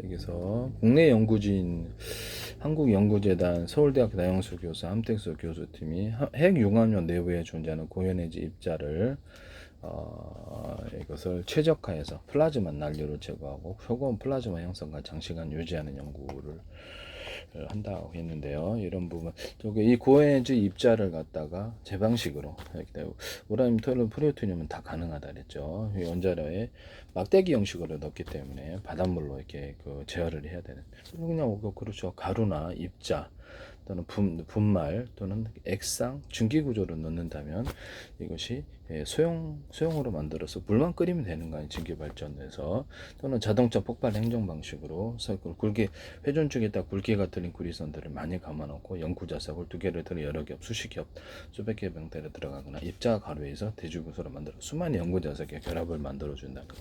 여기서 국내 연구진 한국연구재단 서울대학교 나영수 교수, 함택수 교수팀이 핵융합료 내부에 존재하는 고연해지 입자를 이것을 최적화해서 플라즈마 난류를 제거하고 효과음 플라즈마 형성과 장시간 유지하는 연구를 한다고 했는데요. 이런 부분, 이 고에너지 입자를 갖다가 제 방식으로 우라늄, 토륨, 플루토늄은 다 가능하다 그랬죠. 원자로에 막대기 형식으로 넣기 때문에 바닷물로 이렇게 제어를 해야 되는. 그냥 그렇죠. 가루나 입자 또는 분말 또는 액상 증기 구조로 넣는다면 이것이 소형으로 만들어서 물만 끓이면 되는 거 아니에요. 증기 발전에서. 또는 자동차 폭발 행정 방식으로 굵게 회전 쪽에다 굵기가 들린 구리선들을 많이 감아놓고 연구자석을 두 개를 들어 여러 겹, 수십 겹, 수백 개 병대를 들어가거나 입자 가루에서 대주구소를 만들어 수많은 연구자석의 결합을 만들어 준다는 거.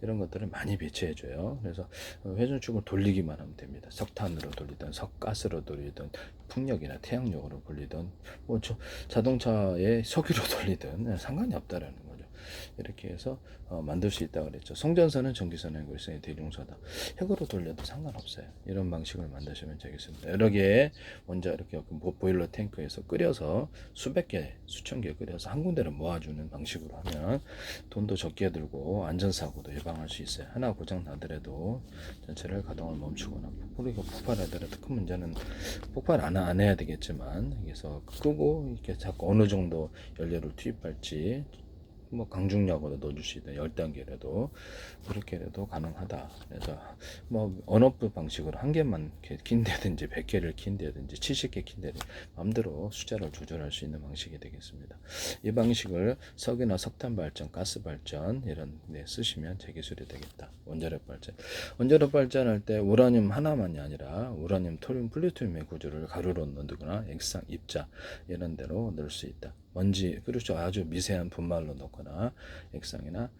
이런 것들을 많이 배치해 줘요. 그래서 회전축을 돌리기만 하면 됩니다. 석탄으로 돌리든 석가스로 돌리든 풍력이나 태양력으로 돌리든 자동차에 석유로 돌리든 상관이 없다라는 거죠. 이렇게 해서 만들 수 있다고 그랬죠. 송전선은 전기선의 골성의 대중소다. 핵으로 돌려도 상관없어요. 이런 방식을 만드시면 되겠습니다. 여러 개의 원자 이렇게 보일러 탱크에서 끓여서 수백 개, 수천 개 끓여서 한 군데로 모아주는 방식으로 하면 돈도 적게 들고 안전사고도 예방할 수 있어요. 하나 고장 나더라도 전체를 가동을 멈추거나 폭발하더라도 큰 문제는 폭발 안 해야 되겠지만, 그래서 끄고 이렇게 자꾸 어느 정도 연료를 투입할지 강중력으로 넣어줄 수 있다. 10단계라도 그렇게라도 가능하다. 그래서 언오프 방식으로 한 개만 킨다든지 100개를 킨다든지 70개 킨다든지 마음대로 숫자를 조절할 수 있는 방식이 되겠습니다. 이 방식을 석유나 석탄 발전, 가스 발전 이런 데 쓰시면 재기술이 되겠다. 원자력 발전할 때 우라늄 하나만이 아니라 우라늄, 토륨, 플루토늄의 구조를 가루로 넣거나 액상, 입자 이런 데로 넣을 수 있다. 먼지, 그렇죠. 아주 미세한 분말로 넣거나 액상이나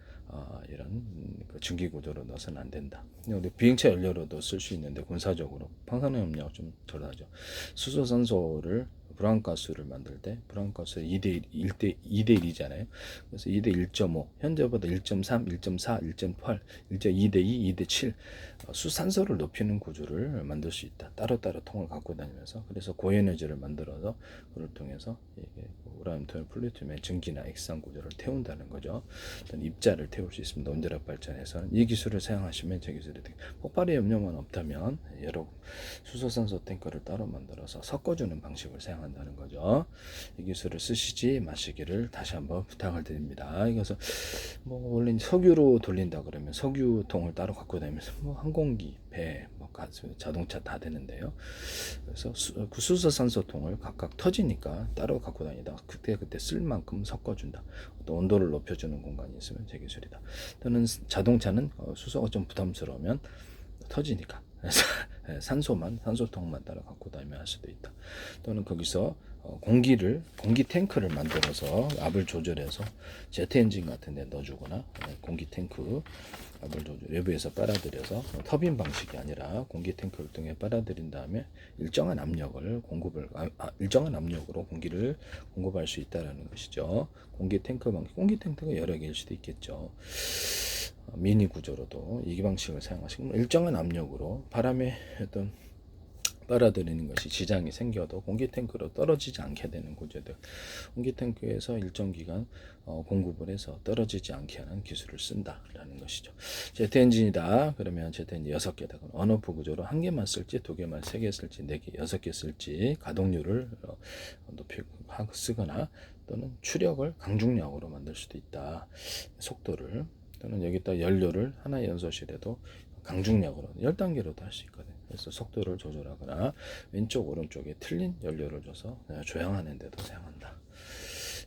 이런 증기 구조로 넣어서는 안 된다. 근데 비행체 연료로도 쓸 수 있는데 군사적으로 방사능 좀 덜하죠. 수소산소를 불안가스를 만들 때 불안가스 2대 1이잖아요. 그래서 2대 1.5, 현재보다 1.3, 1.4, 1.8, 1.2대 2, 2대 7 수산소를 높이는 구조를 만들 수 있다. 따로따로 통을 갖고 다니면서. 그래서 고에너지를 만들어서 그걸 통해서 이게 우라늄, 토륨, 플루토늄의 증기나 액상 구조를 태운다는 거죠. 입자를 태울 수 있습니다. 원자력 발전에서는 이 기술을 사용하시면 제 기술이 폭발의 염려만 없다면 여러 수소산소 탱크를 따로 만들어서 섞어주는 방식을 사용한다는 거죠. 이 기술을 쓰시지 마시기를 다시 한번 부탁을 드립니다. 그래서 원래 석유로 돌린다 그러면 석유통을 따로 갖고 다니면서 항공기, 배, 가스, 자동차 다 되는데요. 그래서 수소산소통을 각각 터지니까 따로 갖고 다니다 그때 쓸 만큼 섞어준다. 또 온도를 높여주는 공간이 있으면 제 기술이다. 또는 자동차는 수소가 좀 부담스러우면 터지니까 그래서 산소통만 따라 갖고 다니면 할 수도 있다. 또는 거기서 공기 탱크를 만들어서 압을 조절해서 제트 엔진 같은 데 넣어주거나 공기 탱크 압을 조절 외부에서 빨아들여서 터빈 방식이 아니라 공기 탱크를 통해 빨아들인 다음에 일정한 압력으로 공기를 공급할 수 있다라는 것이죠. 공기 탱크가 여러 개일 수도 있겠죠. 미니 구조로도 이 방식을 사용하시면 일정한 압력으로 바람의 어떤 빨아들이는 것이 지장이 생겨도 공기 탱크로 떨어지지 않게 되는 구조들, 공기 탱크에서 일정 기간 공급을 해서 떨어지지 않게 하는 기술을 쓴다라는 것이죠. 제트 엔진이다 그러면 제트 엔진 6개다. 언오프 구조로 한 개만 쓸지 두 개만 3개 쓸지 4개 6개 쓸지 가동률을 높이고 쓰거나 또는 추력을 강중력으로 만들 수도 있다. 속도를 또는 여기다 연료를 하나의 연소실에도 강중력으로 10단계로도 할 수 있거든요. 그래서 속도를 조절하거나 왼쪽 오른쪽에 틀린 연료를 줘서 조향하는 데도 사용한다.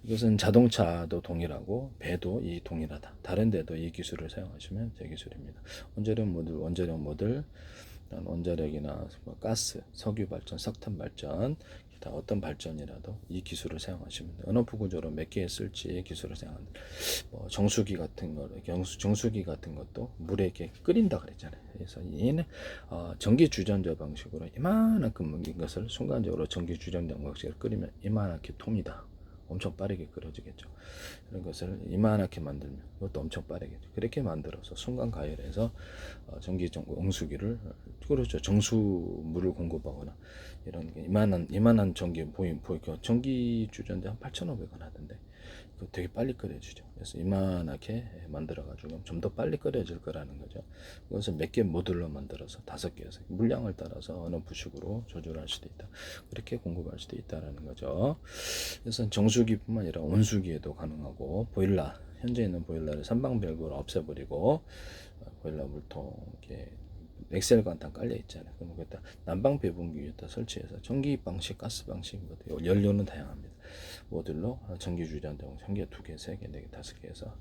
이것은 자동차도 동일하고 배도 동일하다. 다른 데도 이 기술을 사용하시면 제 기술입니다. 원자력 모듈, 원자력이나 가스, 석유 발전, 석탄 발전, 기타 어떤 발전이라도 이 기술을 사용하시면 돼요. 언오프 구조로 몇 개 쓸지 기술을 사용한다. 정수기 같은 것도 물에 이렇게 끓인다 그랬잖아요. 그래서 얘는 전기 주전자 방식으로 이만큼 것을 순간적으로 전기 주전자 방식으로 끓이면 이만하게 톱니다. 엄청 빠르게 끓여지겠죠. 이런 것을 이만하게 만들면 이것도 엄청 빠르게 그렇게 만들어서 순간 가열해서 전기 응수기를 그렇죠. 정수물을 공급하거나 이런 게 이만한 전기 전기 주전자 한 8,500원 하던데 그 되게 빨리 끓여주죠. 그래서 이만하게 만들어가지고 좀 더 빨리 끓여질 거라는 거죠. 그것을 몇 개 모듈로 만들어서 5개에서 물량을 따라서 어느 부식으로 조절할 수도 있다. 그렇게 공급할 수도 있다라는 거죠. 그래서 정수기뿐만 아니라 온수기에도 가능하고 보일러 현재 있는 보일러를 삼방별구로 없애버리고 보일러 물통 이렇게 엑셀 관탄 깔려 있잖아요. 그럼 거기다 난방 배분기 위에다 설치해서 전기 방식, 가스 방식, 연료는 다양합니다. 모듈로 전기 주전자, 전기 2개, 3개, 4개, 5개 해서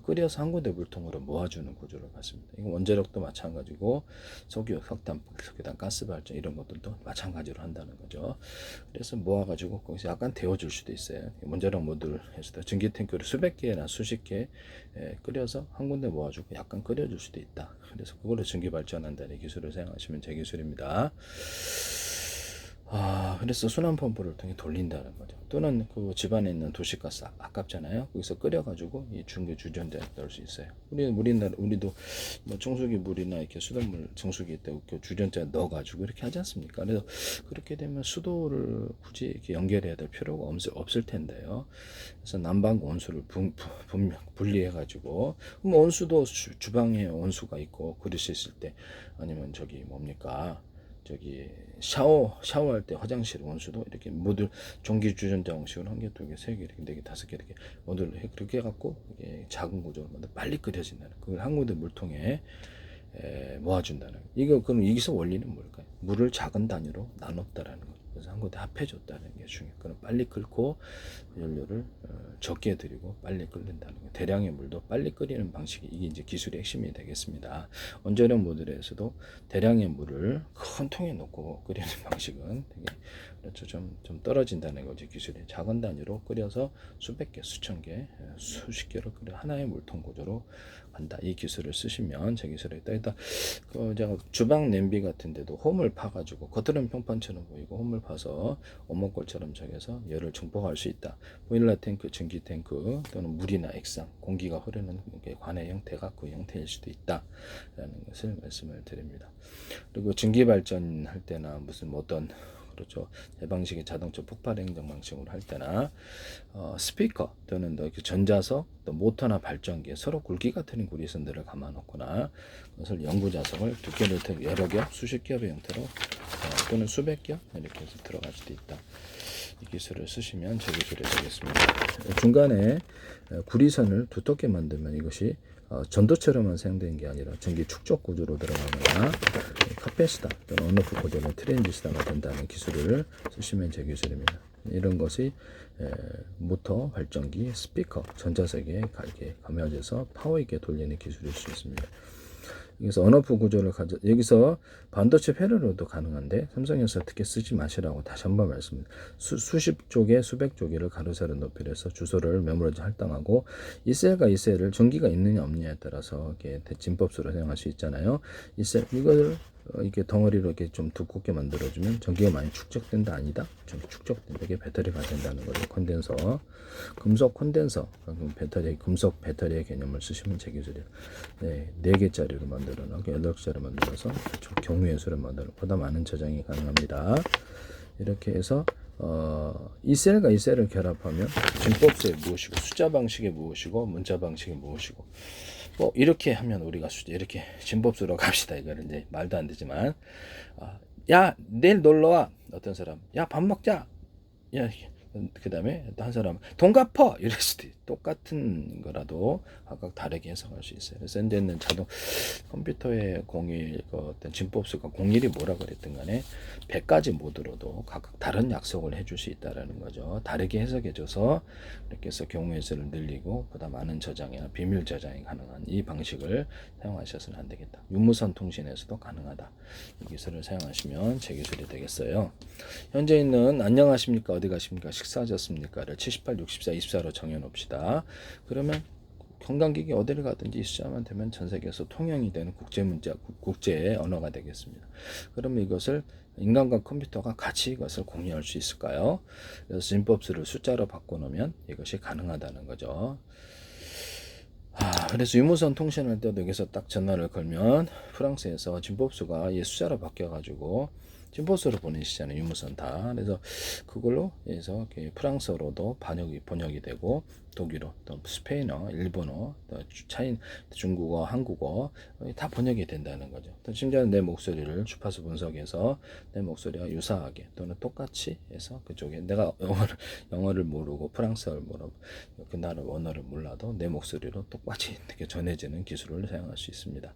끓여서 한 군데 물통으로 모아주는 구조를 갖습니다. 이건 원자력도 마찬가지고 석유, 석탄, 석유단, 가스 발전 이런 것들도 마찬가지로 한다는 거죠. 그래서 모아가지고 거기서 약간 데워줄 수도 있어요. 원자력 모듈에서도 전기 탱크를 수백 개나 수십 개 끓여서 한 군데 모아주고 약간 끓여줄 수도 있다. 그래서 그걸로 전기 발전한다는 기술을 사용하시면 제 기술입니다. 그래서 순환 펌프를 통해 돌린다는 거죠. 또는 그 집안에 있는 도시가스 아깝잖아요. 거기서 끓여가지고 이 중계 주전자에 넣을 수 있어요. 우리도 뭐 청소기 물이나 이렇게 수돗물 정수기 때 그 주전자에 넣어가지고 이렇게 하지 않습니까? 그래서 그렇게 되면 수도를 굳이 이렇게 연결해야 될 필요가 없을 텐데요. 그래서 난방과 온수를 분리해가지고 뭐 온수도 주방에 온수가 있고 그릇이 있을 때 아니면 샤워할 때 화장실 온수도 이렇게 모듈 전기 주전자 형식으로 1개, 2개, 3개, 이렇게 4개, 5개 이렇게 모듈로 그렇게 해갖고 이게 작은 구조로 빨리 끓여진다는 그걸 한 군데 물통에 모아준다는 그럼 여기서 원리는 뭘까요? 물을 작은 단위로 나눴다라는 거죠. 그래서 한 군데 합해줬다는 게 중요해요. 그럼 빨리 끓고 연료를 적게 들이고 빨리 끓는다는 거예요. 대량의 물도 빨리 끓이는 방식이 이게 이제 기술의 핵심이 되겠습니다. 원자력 모듈에서도 대량의 물을 큰 통에 넣고 끓이는 방식은 되게 그렇죠. 좀 떨어진다는 거죠. 기술이 작은 단위로 끓여서 수백 개, 수천 개, 수십 개를 끓여 하나의 물통 구조로 간다. 이 기술을 쓰시면 제 기술에 일단 제가 주방 냄비 같은데도 홈을 파가지고 겉으로는 평판처럼 보이고 홈을 파서 오목골처럼 저기서 열을 증폭할 수 있다. 보일러 탱크, 전기 탱크 또는 물이나 액상, 공기가 흐르는 관의 형태가 그 형태일 수도 있다라는 것을 말씀을 드립니다. 그리고 전기 발전할 때나 어떤 그렇죠. 제 방식의 자동차 폭발 행정 방식으로 할 때나 스피커 또는 전자석 또 모터나 발전기에 서로 굵기 같은 구리선들을 감아놓거나 그것을 연구자석을 두께를 여러 겹, 수십 겹의 형태로 또는 수백 겹 이렇게 해서 들어갈 수도 있다. 이 기술을 쓰시면 제 기술이 되겠습니다. 중간에 구리선을 두텁게 만들면 이것이 전도처럼만 사용되는 게 아니라 전기 축적 구조로 들어가거나 카페시다 또는 언오프 구조로 트랜지스타가 된다는 기술을 쓰시면 제 기술입니다. 이런 것이 모터, 발전기, 스피커, 전자석에 감혀져서 파워 있게 돌리는 기술일 수 있습니다. 여기서 언오프 구조를 여기서 반도체 패널로도 가능한데 삼성에서 특히 쓰지 마시라고 다시 한번 말씀드립니다. 수십 조개, 수백 조개를 가로 세로 높이로 해서 주소를 메모리에 할당하고 이 셀과 이 셀을 전기가 있느냐 없느냐에 따라서 이렇게 진법수로 사용할 수 있잖아요. 이걸 이렇게 덩어리로 이렇게 좀 두껍게 만들어주면 전기가 많이 축적된다 아니다? 좀 축적된다. 이게 배터리가 된다는 거죠. 콘덴서, 금속 콘덴서, 금속 배터리의 개념을 쓰시면 제 기술이에요. 4개짜리로 만들어놓고 8개짜리로 만들어서 경우의 수를 만들어 보다 많은 저장이 가능합니다. 이렇게 해서 이 셀과 이 셀을 결합하면 진법수에 무엇이고 숫자 방식에 무엇이고 문자 방식에 무엇이고 이렇게 하면 우리가 이렇게 진법수로 갑시다. 이거는 이제 말도 안 되지만 야 내일 놀러와 어떤 사람 야 밥 먹자 야 그 다음에 한 사람 돈 갚어 이럴 수도 똑같은 거라도 각각 다르게 해석할 수 있어요. 그래서 현재 있는 자동 컴퓨터의 어떤 진법수가 01이 뭐라 그랬든 간에 100가지 모드로도 각각 다른 약속을 해줄 수 있다라는 거죠. 다르게 해석해줘서 이렇게 해서 경우의 수를 늘리고 보다 많은 저장이나 비밀 저장이 가능한 이 방식을 사용하셔서는 안 되겠다. 유무선 통신에서도 가능하다. 이 기술을 사용하시면 제 기술이 되겠어요. 현재 있는 안녕하십니까 어디 가십니까 식사하셨습니까를 78, 64, 24로 정해놓읍시다. 그러면 건강기기 어디를 가든지 이 숫자만 되면 전 세계에서 통용이 되는 국제 언어가 되겠습니다. 그러면 이것을 인간과 컴퓨터가 같이 이것을 공유할 수 있을까요? 그래서 진법수를 숫자로 바꿔놓으면 이것이 가능하다는 거죠. 그래서 유무선 통신할 때도 여기서 딱 전화를 걸면 프랑스에서 진법수가 이 숫자로 바뀌어가지고 진법수로 보내시잖아요. 유무선 다. 그래서 그걸로 해서 프랑스어로도 번역이 되고 독일어, 또 스페인어, 일본어, 또 중국어, 한국어 다 번역이 된다는 거죠. 또 심지어 내 목소리를 주파수 분석해서 내 목소리와 유사하게 또는 똑같이 해서 그쪽에 내가 영어를 모르고 프랑스어를 모르고 그 나라 언어를 몰라도 내 목소리로 똑같이 이렇게 전해지는 기술을 사용할 수 있습니다.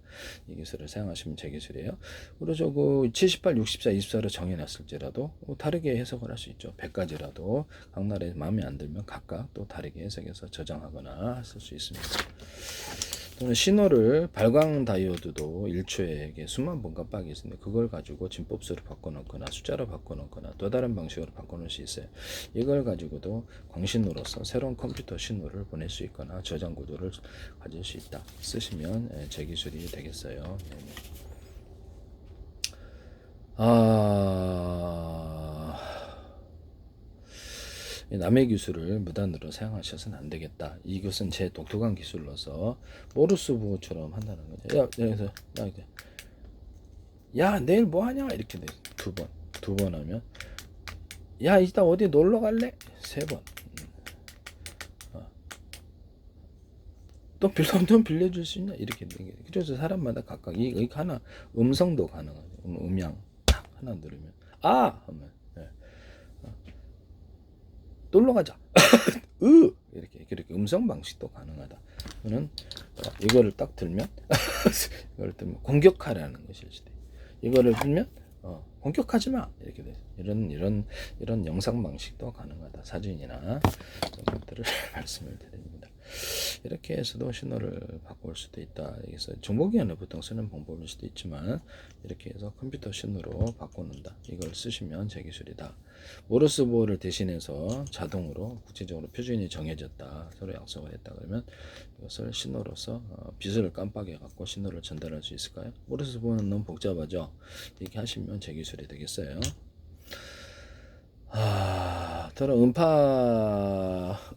이 기술을 사용하시면 제 기술이에요. 그리고 그 78, 64, 24를 정해놨을지라도 다르게 해석을 할 수 있죠. 100가지라도 각 나라에 마음에 안 들면 각각 또 다르게 해석해서 저장하거나 쓸 수 있습니다. 또는 신호를 발광 다이오드도 1초에 수만 번 깜빡이 있는데 그걸 가지고 진법수로 바꿔놓거나 숫자로 바꿔놓거나 또 다른 방식으로 바꿔놓을 수 있어요. 이걸 가지고도 광신호로서 새로운 컴퓨터 신호를 보낼 수 있거나 저장 구조를 가질 수 있다. 쓰시면 제 기술이 되겠어요. 남의 기술을 무단으로 사용하셔서는 안 되겠다. 이것은 제 독특한 기술로서 모르스부호처럼 한다는 거죠. 야 내일 뭐 하냐 이렇게 돼. 두 번 하면 야 이따 어디 놀러 갈래? 3번. 돈 빌려줄 수 있냐 이렇게 돼. 그래서 사람마다 각각 이 하나 음성도 가능하죠. 음양 딱 하나 누르면 하면 놀러 가자. 이렇게 음성 방식도 가능하다. 저는 이거를 딱 들면 이걸 들면 공격하라는 것일 수도. 이거를 들면 공격하지 마 이렇게 돼. 이런 영상 방식도 가능하다. 사진이나 이런 것들을 말씀을 드립니다. 이렇게 해서도 신호를 바꿀 수도 있다. 그래서 정보기관을 보통 쓰는 방법일 수도 있지만 이렇게 해서 컴퓨터 신호로 바꾸는다. 이걸 쓰시면 제 기술이다. 모르스보호를 대신해서 자동으로 국제적으로 표준이 정해졌다. 서로 약속을 했다. 그러면 이것을 신호로서 빛을 깜빡여 갖고 신호를 전달할 수 있을까요? 모르스보호는 너무 복잡하죠. 이렇게 하시면 제 기술이 되겠어요. 더러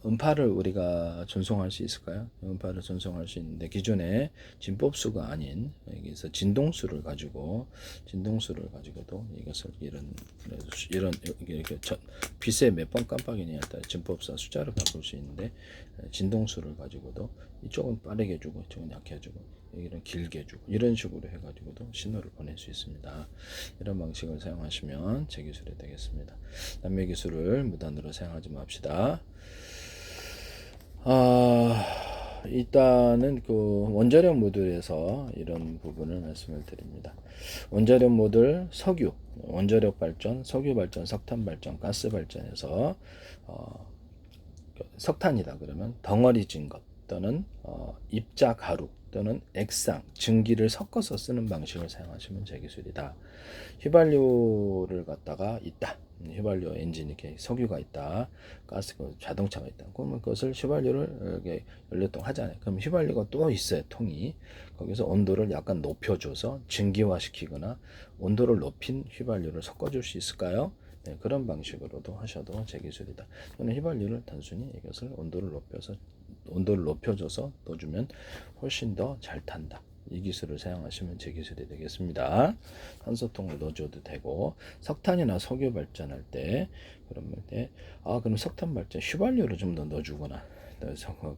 음파를 우리가 전송할 수 있을까요? 음파를 전송할 수 있는데 기존에 진법수가 아닌 여기서 진동수를 가지고도 이것을 이런 이렇게 빛에 몇 번 깜빡이냐에 따라 진법사 숫자를 바꿀 수 있는데 진동수를 가지고도 이쪽은 빠르게 주고 이쪽은 약해 주고 여기는 길게 주고 이런 식으로 해가지고도 신호를 보낼 수 있습니다. 이런 방식을 사용하시면 제 기술이 되겠습니다. 남의 기술을 무단으로 사용하지 맙시다. 일단은 그 원자력 모듈에서 이런 부분을 말씀을 드립니다. 원자력 모듈, 석유, 원자력 발전, 석유 발전, 석탄 발전, 가스 발전에서 석탄이다 그러면 덩어리진 것 또는 입자 가루 또는 액상, 증기를 섞어서 쓰는 방식을 사용하시면 제 기술이다. 휘발유를 갖다가 있다. 휘발유 엔진 이렇게 석유가 있다. 가스 자동차가 있다. 그러면 그것을 휘발유를 이렇게 연료통 하잖아요. 그럼 휘발유가 또 있어요. 통이. 거기서 온도를 약간 높여줘서 증기화시키거나 온도를 높인 휘발유를 섞어줄 수 있을까요? 네, 그런 방식으로도 하셔도 제 기술이다. 저는 휘발유를 단순히 이것을 온도를 높여줘서 넣어주면 훨씬 더 잘 탄다. 이 기술을 사용하시면 제 기술이 되겠습니다. 산소통을 넣어줘도 되고 석탄이나 석유 발전할 때 그럼 석탄 발전 휘발유를 좀 더 넣어주거나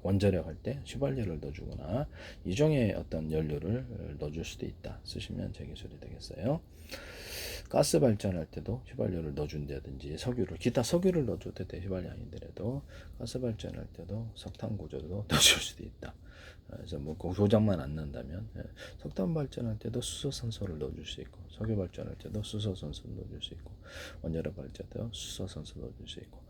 원자력 할 때 휘발유를 넣어주거나 이종의 어떤 연료를 넣어줄 수도 있다. 쓰시면 제 기술이 되겠어요. 가스 발전할 때도 휘발유를 넣어준다든지 기타 석유를 넣어줘도 돼. 휘발유 아니더라도 가스 발전할 때도 석탄 구조도 넣어줄 수도 있다. 그래서 뭐 고장만 안 난다면 석탄 발전할 때도 수소산소를 넣어줄 수 있고 석유 발전할 때도 수소산소를 넣어줄 수 있고 원자력 발전도 수소산소 넣어줄 수 있고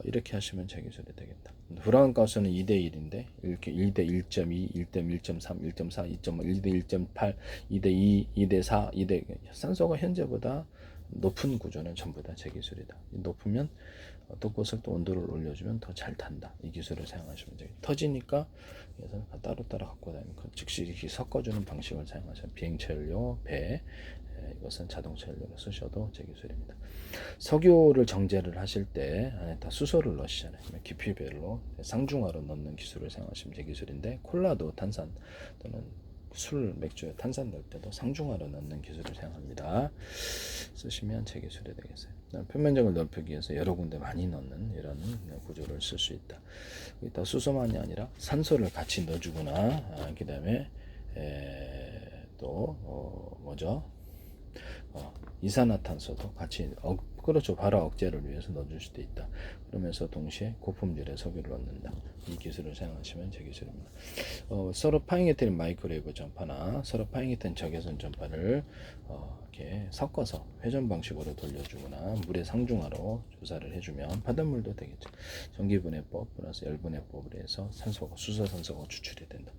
이렇게 하시면 제 기술이 되겠다. 후라한가스는 2대1인데 이렇게 1대 1.2, 1대 1.3, 1.4, 2.5, 1대 1.8, 2대 2, 2대 4, 2대 산소가 현재보다 높은 구조는 전부 다 제 기술이다. 높으면 또 그것을 또 온도를 올려주면 더 잘 탄다. 이 기술을 사용하시면 돼요. 터지니까 그래서 따로따로 갖고 다니고 즉시 이렇게 섞어주는 방식을 사용하시면 비행체 연료, 배, 이것은 자동차 연료로 쓰셔도 제 기술입니다. 석유를 정제를 하실 때 안에다 수소를 넣으시잖아요. 깊이별로 상중하로 넣는 기술을 사용하시면 제 기술인데, 콜라도 탄산 또는 술, 맥주에 탄산 넣을 때도 상중하로 넣는 기술을 사용합니다. 쓰시면 제 기술이 되겠어요. 표면적을 넓히기 위해서 여러 군데 많이 넣는 이런 구조를 쓸 수 있다. 일단 수소만이 아니라 산소를 같이 넣어주거나, 그 다음에 또 뭐죠? 이산화탄소도 같이 그렇죠. 발화 억제를 위해서 넣어줄 수도 있다. 그러면서 동시에 고품질의 석유를 넣는다. 이 기술을 사용하시면 제 기술입니다. 서로 파잉에테린 마이크로웨이브 전파나 서로 파잉에테린 적외선 전파를 이렇게 섞어서 회전 방식으로 돌려주거나 물의 상중하로 조사를 해주면 바닷물도 되겠죠. 전기분해법 플러스 열분해법을 해서 산소가 수소산소가 추출이 된다.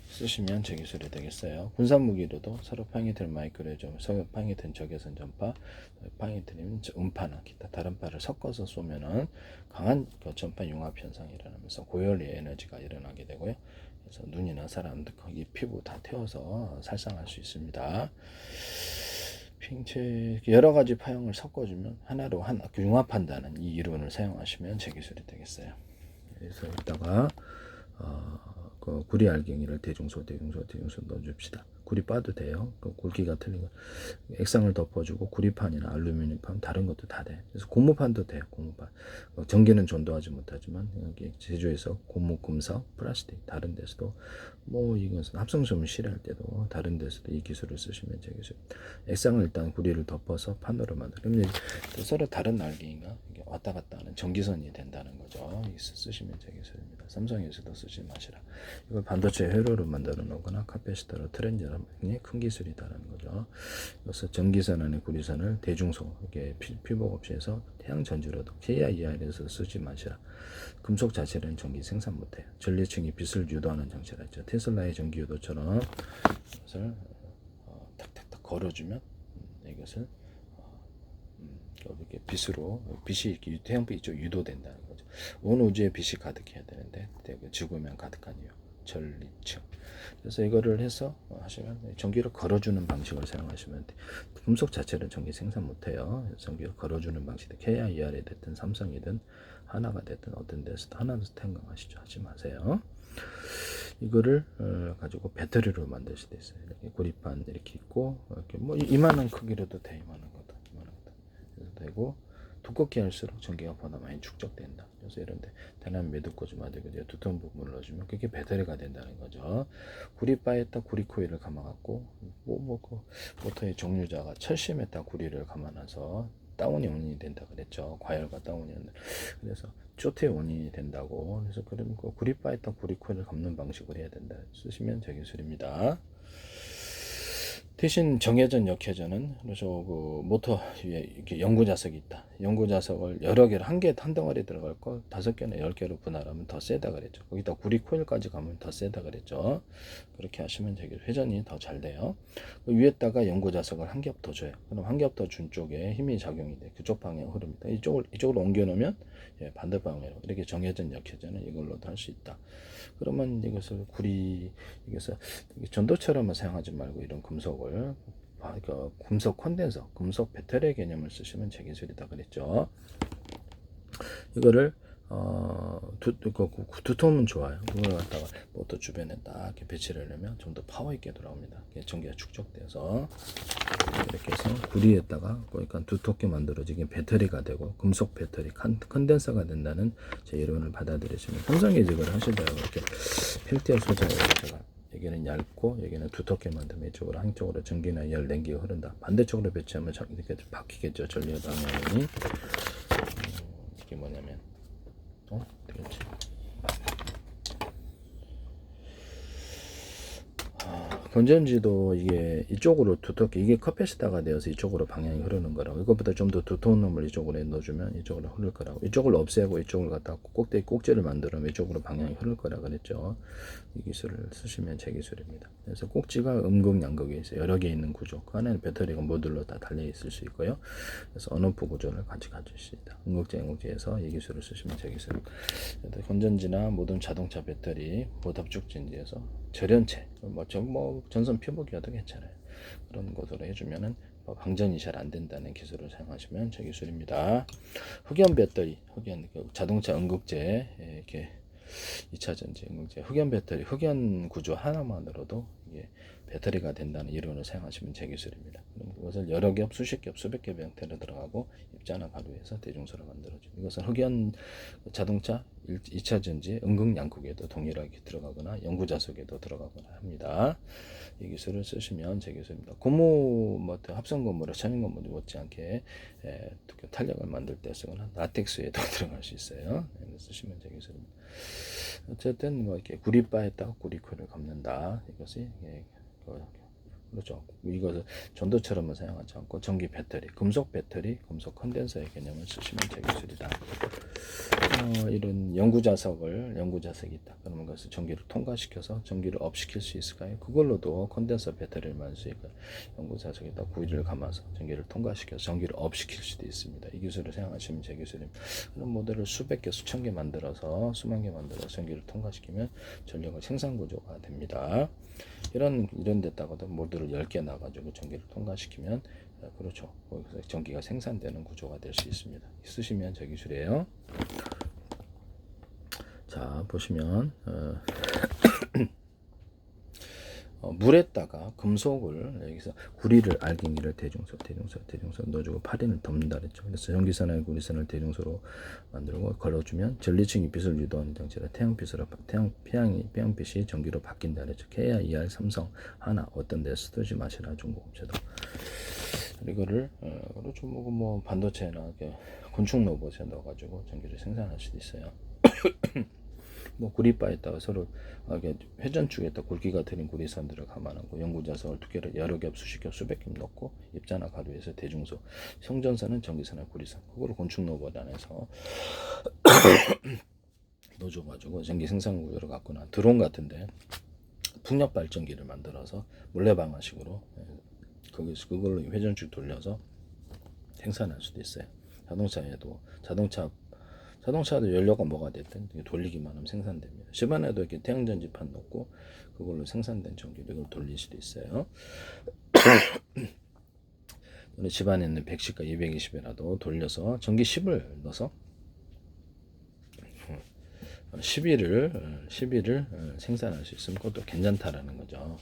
쓰시면 제 기술이 되겠어요. 군산 무기로도 서로 파잉에테린 마이크로웨이브, 서로 파잉에테린 적외선 전파, 파잉에테린 음파나 기타 다른 파를 섞어서 쏘면은 강한 전파 융합 현상이 일어나면서 고열의 에너지가 일어나게 되고요. 그래서 눈이나 사람들 거기 피부 다 태워서 살상할 수 있습니다. 핑체 여러 가지 파형을 섞어주면 하나로 융합한다는 이 이론을 사용하시면 제 기술이 되겠어요. 그래서 이따가 그 구리 알갱이를 대중소 넣어줍시다. 구리 빠도 돼요. 그 굵기가 틀린 거. 액상을 덮어주고 구리판이나 알루미늄판 다른 것도 다 돼. 그래서 고무판도 돼요. 고무판. 전기는 전도하지 못하지만 여기 제조해서 고무, 금속, 플라스틱 다른 데서도 뭐 이것은 합성점을 실할 때도 다른 데서도 이 기술을 쓰시면 제 기술. 액상을 일단 구리를 덮어서 판으로 만들면 서로 다른 알갱이가 왔다 갔다 하는 전기선이 된다는 거죠. 쓰시면 제 기술입니다. 삼성에서도 쓰지 마시라. 이걸 반도체 회로로 만들어 놓거나 카패시터로 트랜저로 큰 기술이다라는 거죠. 그래서 전기선 안에 구리선을 대중소 이게 피복 없이 해서 태양 전지로도 KIR에서 쓰지 마시라. 금속 자체는 전기 생산 못해요. 전리층이 빛을 유도하는 장치라 했죠. 테슬라의 전기 유도처럼 이것을 탁탁탁 걸어주면 이것을 이렇게 빛으로 빛이 태양빛이 좀 유도된다는 거죠. 온 우주에 빛이 가득해야 되는데 지구면 가득한 이유 전리층. 그래서 이거를 해서 하시면 전기를 걸어주는 방식을 사용하시면 돼. 금속 자체는 전기 생산 못해요. 전기를 걸어주는 방식이 KIR이 됐든 삼성이든 하나가 됐든 어떤 데서도 하나도 생각하시죠. 하지 마세요. 이거를 가지고 배터리로 만들 수도 있어요. 이렇게 구리판 이렇게 있고 이렇게 뭐 이만한 크기로도 돼. 이만한 것도 되고 두껍게 할수록 전기가 보다 많이 축적된다. 그래서 이런데 대나무 매듭꽂이 만들고 두터운 부분을 넣어주면 그게 배터리가 된다는 거죠. 구리바에다 구리 코일을 감아갖고 모터의 종류자가 철심에다 구리를 감아놔서 다운이 원인이 된다 그랬죠. 과열과 다운이. 그래서 쇼트의 원인이 된다고. 그래서 그럼 구리바에다 구리 코일을 감는 방식으로 해야 된다. 쓰시면 제 기술입니다. 대신 정회전, 역회전은 그래서 그 모터 위에 이렇게 연구 자석이 있다. 연구 자석을 여러 개를 한 덩어리 들어갈 거 5개나 10개로 분할하면 더 세다 그랬죠. 거기다 구리 코일까지 가면 더 세다 그랬죠. 그렇게 하시면 되게 회전이 더 잘 돼요. 그 위에다가 연구 자석을 한 겹 더 줘요. 그럼 한 겹 더 준 쪽에 힘이 작용이 돼. 그쪽 방향 흐릅니다. 이쪽으로 옮겨 놓으면 반대 방향으로 이렇게 정회전, 역회전은 이걸로도 할 수 있다. 그러면 이것을 이것을 전도처럼 사용하지 말고 이런 금속을 금속 콘덴서, 금속 배터리 개념을 쓰시면 제 기술이다 그랬죠. 이거를 두툼은 좋아요. 그걸 갖다가 모터 주변에 딱 이렇게 배치를 하려면 좀 더 파워 있게 돌아옵니다. 전기가 축적돼서 이렇게 해서 구리에다가 그러니까 두텁게 만들어지게 배터리가 되고 금속 배터리 컨덴서가 된다는 제 이론을 받아들이시면 삼성의직을 하시더라고요. 이렇게 펠티어 소재를 제가 여기는 얇고 여기는 두텁게 만들면 이쪽으로 한쪽으로 전기나 열 냉기가 흐른다. 반대쪽으로 배치하면 이렇게 바뀌겠죠. 전류 방향이. 이게 뭐냐면 되겠지. 건전지도 이게 이쪽으로 두텁게 이게 커패시터가 되어서 이쪽으로 방향이 흐르는 거라고 이것보다 좀 더 두터운 놈을 이쪽으로 넣어주면 이쪽으로 흐를 거라고 이쪽을 없애고 이쪽을 갖다 꼭대기 꼭지를 만들면 이쪽으로 방향이 흐를 거라 그랬죠. 이 기술을 쓰시면 제 기술입니다. 그래서 꼭지가 음극 양극에 있어요. 여러 개 있는 구조 그 안에는 배터리가 모듈로 다 달려 있을 수 있고요. 그래서 언오프 구조를 같이 가질 수 있다. 음극재 양극재에서 이 기술을 쓰시면 제 기술입니다. 건전지나 모든 자동차 배터리 보답축전지에서 절연체 뭐 전선 피복이어도 괜찮아요. 그런 것으로 해주면은 방전이 잘 안 된다는 기술을 사용하시면 제 기술입니다. 흑연 배터리, 흑연 자동차 응극제 이렇게 2차 전지 응극제 흑연 배터리, 흑연 구조 하나만으로도 이게 배터리가 된다는 이론을 사용하시면 제 기술입니다. 그럼 그것을 여러 겹, 수십 겹, 수백 겹의 형태로 들어가고 입자나 가루에서 대중소로 만들어줍니다. 이것은 흑연 자동차 2차 전지 음극 양극에도 동일하게 들어가거나 연구자석에도 들어가거나 합니다. 이 기술을 쓰시면 제 기술입니다. 고무 합성 고무로 천연 고무를 못지않게 탄력을 만들 때 쓰거나 라텍스에도 들어갈 수 있어요. 쓰시면 제 기술입니다. 어쨌든 뭐 이렇게 구리바에다가 구리코를 감는다. 이것이 그렇죠. 이것을 전도처럼은 사용하지 않고 전기 배터리, 금속 배터리, 금속 컨덴서의 개념을 쓰시면 제 기술이다. 이런 연구자석이 있다. 그러면 그것을 전기를 통과시켜서 전기를 업시킬 수 있을까요? 그걸로도 컨덴서 배터리를 만들 수 있고 연구자석에다 구리를 감아서 전기를 통과시켜서 전기를 업시킬 수도 있습니다. 이 기술을 사용하시면 제 기술입니다. 그런 모델을 수백 개, 수천 개 만들어서 수만 개 만들어서 전기를 통과시키면 전력의 생산 구조가 됩니다. 이런 데다가도 모듈을 10개 놔가지고 전기를 통과시키면 그렇죠. 거기서 전기가 생산되는 구조가 될 수 있습니다. 쓰시면 제 기술이에요. 자 보시면 물에다가 금속을 여기서 구리를 알갱이를 대중소 넣어주고 파리는 덮는다 그랬죠. 그래서 전기선을 구리선을 대중소로 만들고 걸어주면 전리층이 빛을 유도하는 장치라 태양빛이 전기로 바뀐다 그랬죠. KIA, ER, 삼성, 하나 어떤 데 쓰지 마시라 중고업체도 이거를 그렇죠. 뭐 반도체나 곤충 로봇에 넣어가지고 전기를 생산할 수도 있어요. 뭐 구리바에다가 서로 회전축에다 굵기가 들인 구리선들을 감안하고 연구자석을 두께를 여러 겹, 수십 겹, 수백 겹 넣고 입자나 가루에서 대중소, 성전선은 전기선의 구리선, 그거를 곤충 로봇 안에서 넣어줘가지고 전기 생산 구조를 갖거나 드론 같은데 풍력 발전기를 만들어서 몰래 방아식으로 거기서 그걸로 회전축 돌려서 생산할 수도 있어요. 자동차도 연료가 뭐가 됐든 돌리기만 하면 생산됩니다. 집안에도 이렇게 태양전지판 넣고 그걸로 생산된 전기를 이걸 돌릴 수도 있어요. 집안에 있는 110과 220이라도 돌려서 전기 10을 넣어서 12를 생산할 수 있으면 그것도 괜찮다라는 거죠.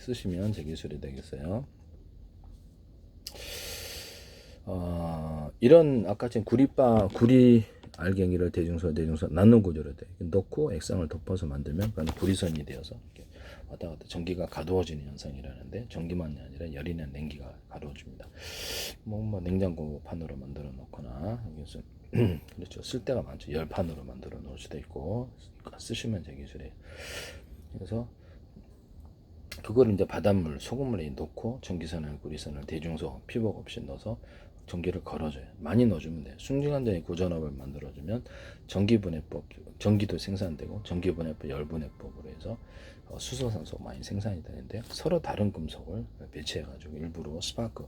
쓰시면 제 기술이 되겠어요. 이런 아까 지금 구리 알갱이를 대중소 나누 구조로 넣고 액상을 덮어서 만들면 그건 구리선이 되어서 이렇게 왔다 갔다 전기가 가두어지는 현상이라는데 전기만이 아니라 열이나 냉기가 가두어집니다. 뭐 냉장고 판으로 만들어 놓거나 여기서 그렇죠. 쓸 데가 많죠. 열판으로 만들어 놓을 수도 있고 쓰시면 제 기술이에요. 그래서 그걸 이제 바닷물, 소금물에 넣고 전기선을 구리선을 대중소 피복 없이 넣어서 전기를 걸어줘요. 많이 넣어주면 돼요. 순간전의 고전압을 만들어주면 전기분해법, 전기도 생산되고 전기분해법, 열분해법으로 해서 수소산소 많이 생산이 되는데 서로 다른 금속을 배치해가지고 일부러 스파크,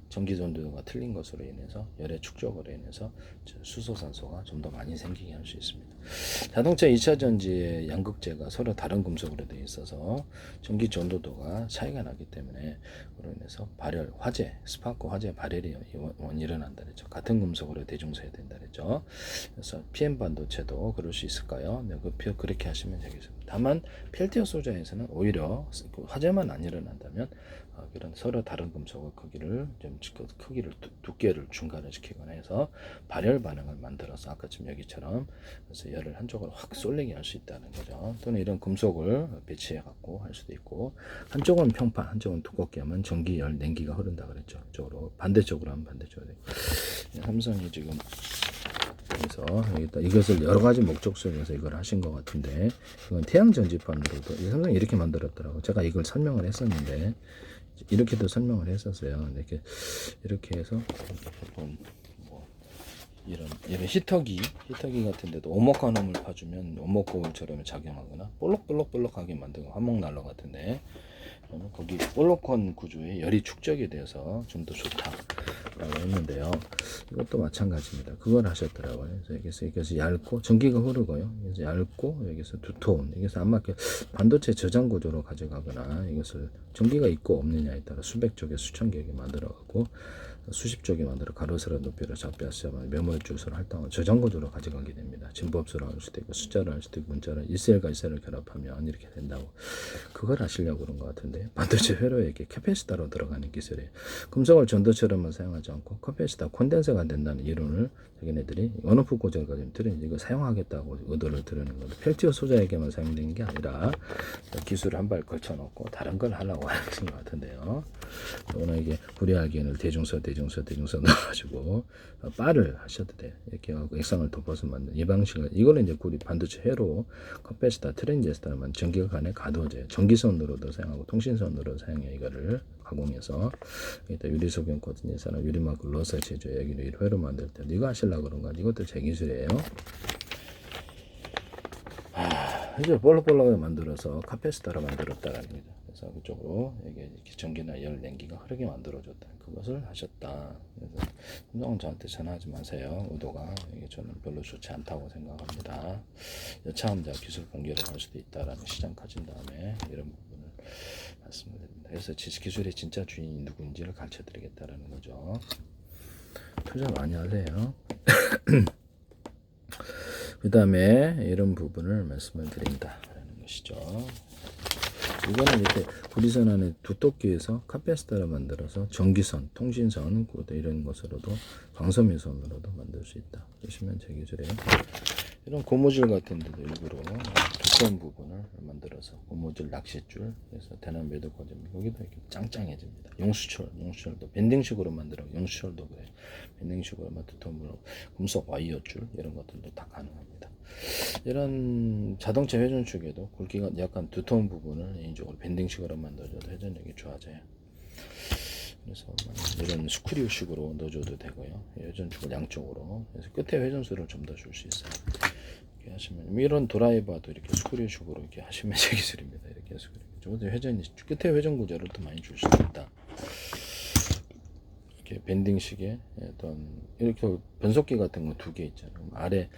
전기 전도가 틀린 것으로 인해서 열의 축적으로 인해서 수소산소가 좀 더 많이 생기게 할 수 있습니다. 자동차 2차 전지의 양극재가 서로 다른 금속으로 되어 있어서 전기 전도도가 차이가 나기 때문에 그로 인해서 발열, 화재, 스파크 화재 발열이 일어난다 그랬죠. 같은 금속으로 대중소해야 된다 그랬죠. 그래서 PM 반도체도 그럴 수 있을까요? 네, 그렇게 하시면 되겠습니다. 다만 펠티어 소자에서는 오히려 화재만 안 일어난다면 이런 서로 다른 금속의 크기를 두께를 중간을 시키거나 해서 발열 반응을 만들어서 아까쯤 여기처럼 그래서 열을 한쪽으로 확 쏠리게 할 수 있다는 거죠. 또는 이런 금속을 배치해 갖고 할 수도 있고 한쪽은 평판, 한쪽은 두껍게 하면 전기, 열, 냉기가 흐른다 그랬죠. 이쪽으로 반대쪽으로 하면 반대쪽으로. 삼성이 지금 그래서 여기다 이것을 여러 가지 목적성에서 이걸 하신 것 같은데, 이건 태양 전지판으로도 삼성이 이렇게 만들었더라고. 제가 이걸 설명을 했었는데 이렇게도 설명을 했었어요. 이렇게 해서 뭐 이런 히터기 같은데도 오목한홈을 파주면 오목거울처럼 작용하거나 볼록볼록하게 만들고 화목난로 같은데, 거기 볼록한 구조의 열이 축적이 돼서 좀 더 좋다라고 했는데요. 이것도 마찬가지입니다. 그걸 하셨더라고요. 그래서 여기서 얇고 전기가 흐르고요. 여기서 얇고 여기서 두터운, 여기서 아마 반도체 저장 구조로 가져가거나 이것을 전기가 있고 없느냐에 따라 수백 쪽에 수천 개에 만들어갖고 수십 쪽에 만들어 가로세로 높이로 잡혀서 메모리 주소를 할당하고 저장 구조로 가져가게 됩니다. 진법수로 할 수도 있고 숫자를 할 수도 있고 문자를 1셀과 1셀을 결합하면 이렇게 된다고. 그걸 하시려고 그런 것 같은데, 반도체 회로에 이렇게 캐패시터로 들어가는 기술이에요. 금속을 전도처럼만 사용하지 않고 캐패시터 콘덴서가 된다는 이론을 자기네들이 언오프 고정을 지금 들으니 이거 사용하겠다고 의도를 드러낸 건데, 펠티어 소자에게만 사용되는 게 아니라 기술을 한 발 걸쳐놓고 다른 걸 하려고 하는 것 같은데요. 오늘 이게 불이알기엔을 대중서 넣어가지고 바를 하셔도 돼. 이렇게 하고 액상을 덮어서 만든 이 방식을, 이거는 이제 우리 반도체 회로 커패시터 트랜지스터만 전기가 간에 가둬져요. 전기선으로도 사용하고 통신선으로 사용해. 이거를 가공해서 여기다 유리소변 코팅해서는 유리막을 넣어서 제조해. 여기를 회로 만들 때 이거 하시려고 그런 거, 이것도 제 기술이에요. 이제 볼록볼록하게 만들어서 카패시터로 만들었다라는 거죠. 그래서 그쪽으로 이게 전기나 열 냉기가 흐르게 만들어줬다. 그것을 하셨다. 그래서 삼성은 저한테 전화하지 마세요. 의도가 이게 저는 별로 좋지 않다고 생각합니다. 여차하면 기술 공개를 할 수도 있다라는 시장 가진 다음에 이런 부분을 말씀드립니다. 그래서 기술의 진짜 주인이 누구인지를 가르쳐드리겠다라는 거죠. 투자 많이 하세요. 그 다음에 이런 부분을 말씀을 드린다라는 것이죠. 이거는 이렇게 구리선 안에 두텁게해서 카패시터를 만들어서 전기선, 통신선, 이런 것으로도 광섬유선으로도 만들 수 있다. 보시면 제 기술이에요. 이런 고무줄 같은 데도 일부러 두꺼운 부분을 만들어서 고무줄 낚싯줄, 그래서 대남 매듭 과정 여기도 이렇게 짱짱해집니다. 용수철도 밴딩식으로 만들어. 용수철도 그래요. 밴딩식으로 두꺼운 금속 와이어줄 이런 것들도 다 가능합니다. 이런 자동차 회전축에도 굵기가 약간 두터운 부분을 개인적으로 밴딩식으로 만들어줘도 회전력이 좋아져요. 그래서 이런 스크류식으로 넣어줘도 되고요. 회전축을 양쪽으로, 그래서 끝에 회전수를 좀 더 줄 수 있어요. 이렇게 하시면 이런 드라이버도 이렇게 스크류식으로 이렇게 하시면 제 기술입니다. 이렇게 스크류. 회전이 끝에 회전 구조를 또 많이 줄 수 있다. 이렇게 밴딩식에 어떤 이렇게 변속기 같은 거 두 개 있잖아요. 아래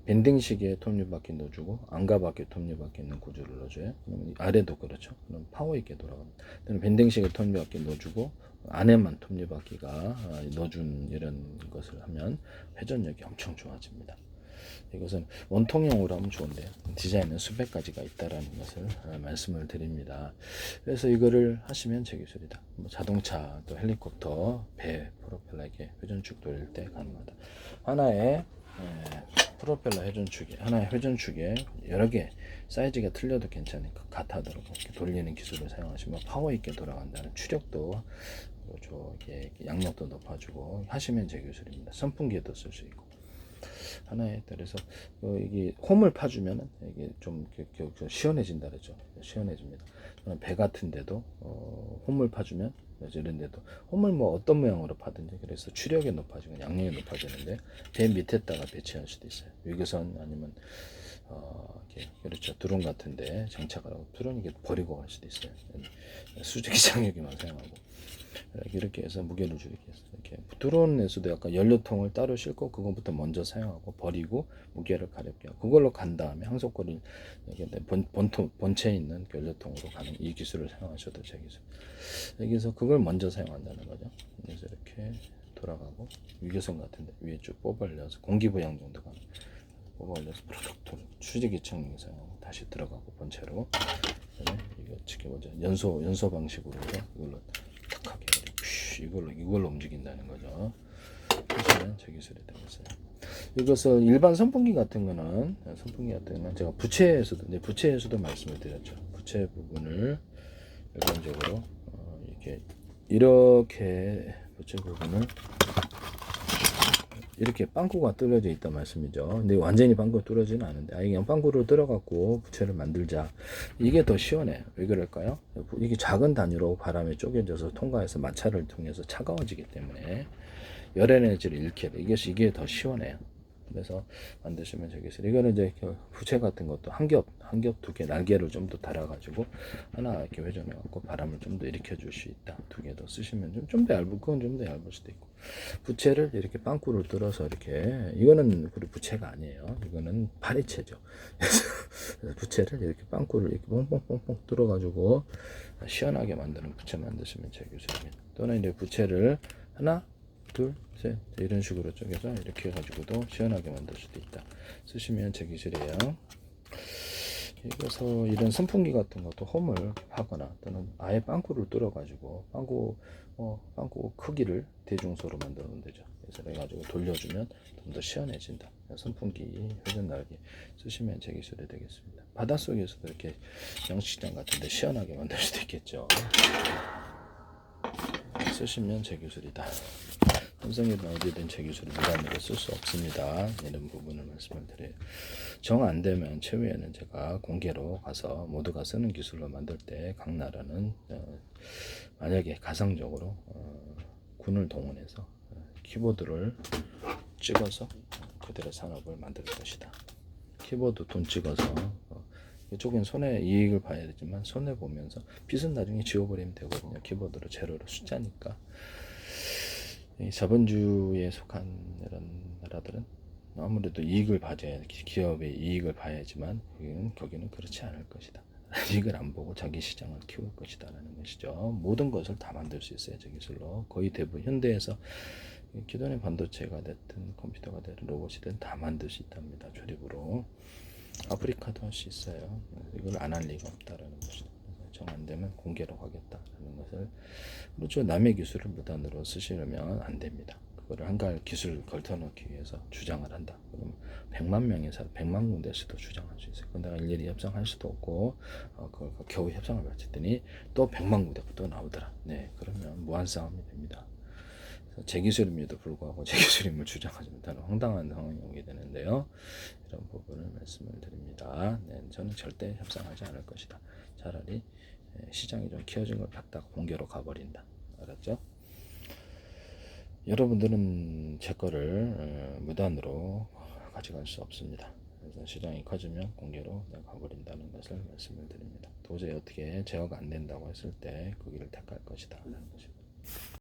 밴딩식에 톱니바퀴 넣어주고 안가바퀴 톱니바퀴 있는 구조를 넣어줘요. 그러면 아래도 그렇죠. 그럼 파워 있게 돌아갑니다. 밴딩식에 톱니바퀴 넣어주고 안에만 톱니바퀴가 넣어준 이런 것을 하면 회전력이 엄청 좋아집니다. 이것은 원통형으로 하면 좋은데요. 디자인은 수백 가지가 있다라는 것을 말씀을 드립니다. 그래서 이거를 하시면 제 기술이다. 자동차, 또 헬리콥터, 배, 프로펠러에게 회전축 돌릴 때 가능하다. 하나의 프로펠러 회전축에, 하나의 회전축에 여러 개 사이즈가 틀려도 괜찮으니까 같아도록 이렇게 돌리는 기술을 사용하시면 파워 있게 돌아간다는 추력도 이렇게 양력도 높아주고 하시면 제 기술입니다. 선풍기에도 쓸 수 있고. 하나에 따라서 이게 홈을 파주면은 이게 좀 시원해진다 그러죠. 시원해집니다. 배 같은데도 홈을 파주면 이런데도 홈을 뭐 어떤 모양으로 파든지, 그래서 추력이 높아지고 양력이 높아지는데 배 밑에다가 배치할 수도 있어요. 위교선 아니면 이렇게 그렇죠. 드론 같은데 장착을 하고 드론 이게 버리고 갈 수도 있어요. 수직기 장력이만 사용하고. 이렇게 해서 무게를 줄이게 해서 이렇게 드론에서도 약간 연료통을 따로 싣고 그것부터 먼저 사용하고 버리고 무게를 가볍게 하고 그걸로 간 다음에 항속거리 본체에 있는 연료통으로 가는 이 기술을 사용하셔도 제 기술. 여기서 그걸 먼저 사용한다는 거죠. 그래서 이렇게 돌아가고 위계선 같은데 위에 쭉 뽑아 올려서 공기부양 정도가 뽑아 올려서 프로덕트를 추지기 청량 사용하고 다시 들어가고 본체로. 그다음에 이거 지켜보자. 연소 방식으로 이걸로 탁하게 이걸로 움직인다는 거죠. 보시면 제 기술이 되겠어요. 이것은 일반 선풍기 같은 거는 제가 부채에서도 말씀을 드렸죠. 부채 부분을 일반적으로 이렇게 부채 부분을 이렇게 빵꾸가 뚫어져 있단 말씀이죠. 근데 완전히 빵꾸가 뚫어지는 않은데 그냥 빵꾸를 뚫어갖고 부채를 만들자. 이게 더 시원해요. 왜 그럴까요? 이게 작은 단위로 바람에 쪼개져서 통과해서 마찰을 통해서 차가워지기 때문에 열 에너지를 잃게 돼. 이게 더 시원해요. 그래서 만드시면 되겠어요. 이거는 이제 부채 같은 것도 한 겹 두 개 날개를 좀 더 달아가지고 하나 이렇게 회전해갖고 바람을 좀 더 일으켜 줄 수 있다. 두 개 더 쓰시면 좀 더 얇은, 그건 좀 더 얇을 수도 있고. 부채를 이렇게 빵꾸를 뚫어서 이렇게, 이거는 그리고 부채가 아니에요. 이거는 파리채죠. 그래서 부채를 이렇게 빵꾸를 이렇게 뽕뽕뽕뽕 뚫어가지고 시원하게 만드는 부채 만드시면 제 기술입니다. 또는 이제 부채를 하나, 둘, 셋 이런 식으로 쪼개서 이렇게 해가지고도 시원하게 만들 수도 있다. 쓰시면 제 기술이에요. 그래서 이런 선풍기 같은 것도 홈을 하거나 또는 아예 빵꾸를 뚫어가지고 빵꾸 크기를 대중소로 만들어 놓으면 되죠. 그래서 해가지고 돌려주면 좀 더 시원해진다. 선풍기 회전 날개 쓰시면 제 기술이 되겠습니다. 바닷속에서도 이렇게 영식장 같은데 시원하게 만들 수도 있겠죠. 쓰시면 제 기술이다. 삼성이든 어디든 제 기술을 무단으로 쓸 수 없습니다. 이런 부분을 말씀을 드려요. 정 안 되면 최후에는 제가 공개로 가서 모두가 쓰는 기술로 만들 때 각 나라는 만약에 가상적으로 군을 동원해서 키보드를 찍어서 그들의 산업을 만들 것이다. 키보드 돈 찍어서 이쪽엔 손해 이익을 봐야 되지만 손해 보면서 빚은 나중에 지워버리면 되거든요. 키보드로 제로로 숫자니까. 이 자본주의에 속한 이런 나라들은 아무래도 이익을 봐줘야, 기업의 이익을 봐야지만 거기는 그렇지 않을 것이다. 이익을 안 보고 자기 시장을 키울 것이다 라는 것이죠. 모든 것을 다 만들 수 있어요. 저 기술로. 거의 대부분 현대에서 기존의 반도체가 됐든 컴퓨터가 됐든 로봇이든 다 만들 수 있답니다. 조립으로. 아프리카도 할 수 있어요. 이걸 안 할 리가 없다라는 것이죠. 정 안 되면 공개로 하겠다라는 것을, 그렇죠. 남의 기술을 무단으로 쓰시려면 안 됩니다. 그거를 한가할 기술을 걸터놓기 위해서 주장을 한다. 그럼 100만 명의 사람, 100만 군데에서도 주장할 수 있어요. 근데 일일이 협상할 수도 없고, 그걸 겨우 협상을 마쳤더니 또 100만 군데가 또 나오더라. 네, 그러면 무한 싸움이 됩니다. 제 기술임에도 불구하고 제 기술임을 주장하지 못하는 황당한 상황이 오게 되는데요. 이런 부분을 말씀을 드립니다. 네, 저는 절대 협상하지 않을 것이다. 차라리 시장이 좀 키워진 걸 갖다가 공개로 가버린다. 알았죠? 여러분들은 제 거를 무단으로 가져갈 수 없습니다. 그래서 시장이 커지면 공개로 가버린다는 것을 말씀을 드립니다. 도저히 어떻게 제어가 안 된다고 했을 때 그 길을 택할 것이다 라는 것입니다.